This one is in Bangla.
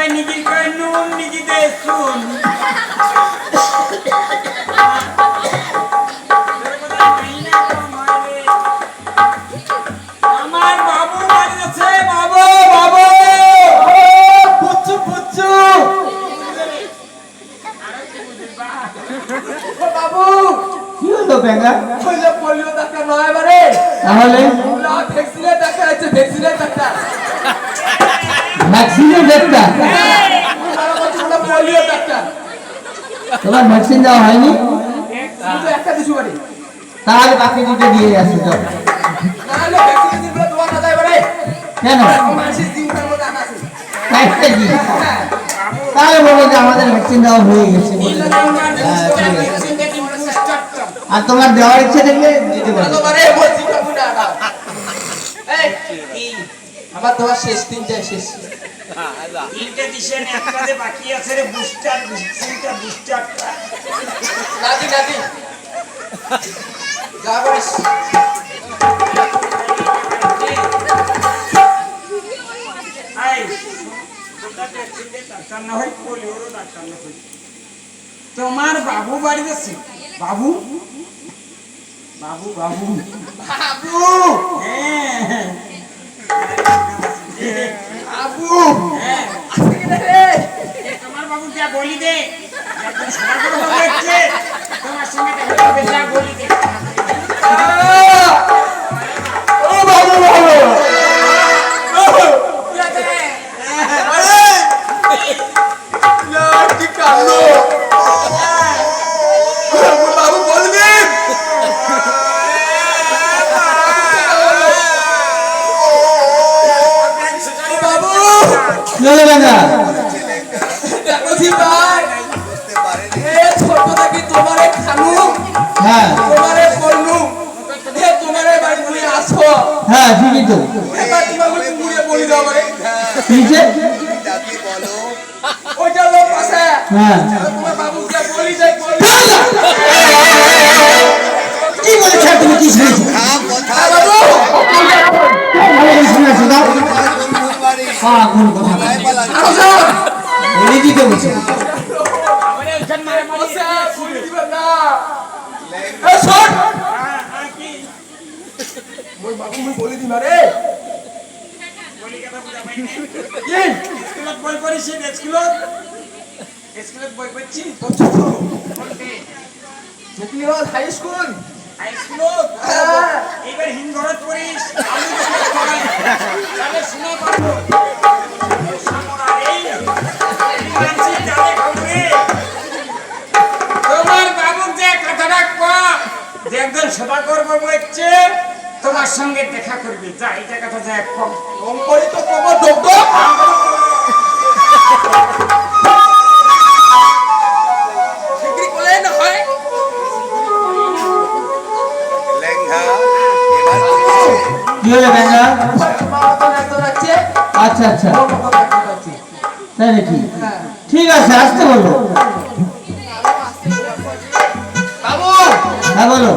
কয় নিগির কয় নুন নিগি দে শুন আমার বাবু বাড়ি আছে বাবু বাবু পুচ্ছু পুচ্ছু বাবু কি হলো বেঙ্গা? কইলে পোলিও ডাক্তার নয় বারে তাহলে ভ্যাকসিনের ডাক্তার আছে ভ্যাকসিনের ডাক্তার ভ্যাকসিনের ডাক্তার? পোলিও ডাক্তার তোমার ভ্যাকসিন দেওয়া হয়নি? শুধু একটা দিশু বাড়ি তাহলে বাকি দুটো দিয়ে আসো তো। নাহলে ভ্যাকসিন দিলে তোমার না যায় বারে কেন? মাসির দিনটার মধ্যে আনা আছে একটা দিন তাহলে বলো যে আমাদের ভ্যাকসিন দেওয়া হয়ে গেছে বলে। আর তোমার দেওয়ার ইচ্ছে থাকলে দিতে পারো। আমার তোমার শেষ তিনটা শেষ তিনটে দিছেন একটাতে বাকি আছে রে বুস্টার ভ্যাকসিনটা বুস্টারটা নাতি নাতি গাবস আই ওটা ভ্যাকসিনটা ডাক্তার না হয় পোলিওরও ডাক্তার না হয় তোমার বাবু বাড়ি আছে বাবু বাবু বাবু বাবু হ্যাঁ বাবু হ্যাঁ তোমার বাবু যা বলি দে একদম সবার বড় বাবু হচ্ছে তোমার সঙ্গে দেখা করবে যা বলি দে ও বাবু বাবু কি কালো বাবু বলবি বাবু চলে বেঙ্গা দেখো জি ভাই এ ছোট থাকি তোমারে খানু হ্যাঁ তোমারে পড়নু এ তোমারে বাড়ি নিয়ে আসো হ্যাঁ ঠিকই তো। এবার তোমাকে মুড়িয়ে বলি দাও রে কিসে? ওইটা লোক আছে হ্যাঁ তোমার বাবুকে বলি যাই বলি কি বলেছ তুমি? কি শুনেছো? বাবু ভালো করে শুনেছো দাও। হ্যাঁ কোন কথা আসো বলে দিতে বলছো। আরে ওইখান মারে মারি বসে বলি দিবেন না এ শোন কি ওই বাবু আমি বলি দিমা রে বলি কথা বুঝা পাই না কি স্কুলত বই পড়িছি স্কুলত বই পড়ছি দেখলি রোজ হাই স্কুল হাই স্কুলত হ্যাঁ। এইবার হিন্দঘরত পড়িস আমি স্কুলত পড়াই তাহলে শুনে পাবো সামরা এই মানসি জানে খাবে তোমার বাবু যে কথাটা কয়া যে একজন সদাকর বাবু হচ্ছে তোমার সঙ্গে দেখা করবে যা এটা কথা যা কম কম করি তো তোমার ডক্টর ঠিকই বলে না হয় কি হলো বেঙ্গা? মা তো একদম আছে আচ্ছা আচ্ছা ও কথা একদম আছে তাই নাকি? হ্যাঁ ঠিক আছে আসতে বলো। বাবু হ্যাঁ বলো।